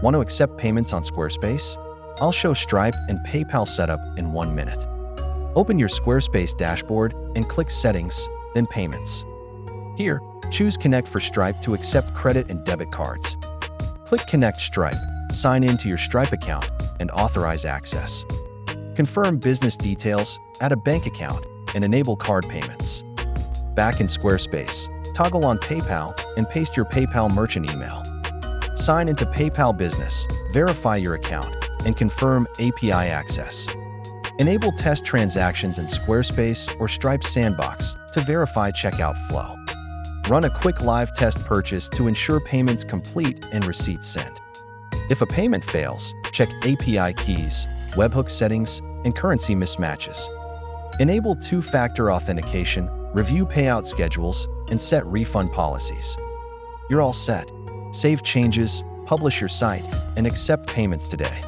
Want to accept payments on Squarespace? I'll show Stripe and PayPal setup in 1 minute. Open your Squarespace dashboard and click Settings, then Payments. Here, choose Connect for Stripe to accept credit and debit cards. Click Connect Stripe, sign in to your Stripe account, and authorize access. Confirm business details, add a bank account, and enable card payments. Back in Squarespace, toggle on PayPal and paste your PayPal merchant email. Sign into PayPal Business, verify your account, and confirm API access. Enable test transactions in Squarespace or Stripe Sandbox to verify checkout flow. Run a quick live test purchase to ensure payments complete and receipts sent. If a payment fails, check API keys, webhook settings, and currency mismatches. Enable two-factor authentication, review payout schedules, and set refund policies. You're all set. Save changes, publish your site, and accept payments today.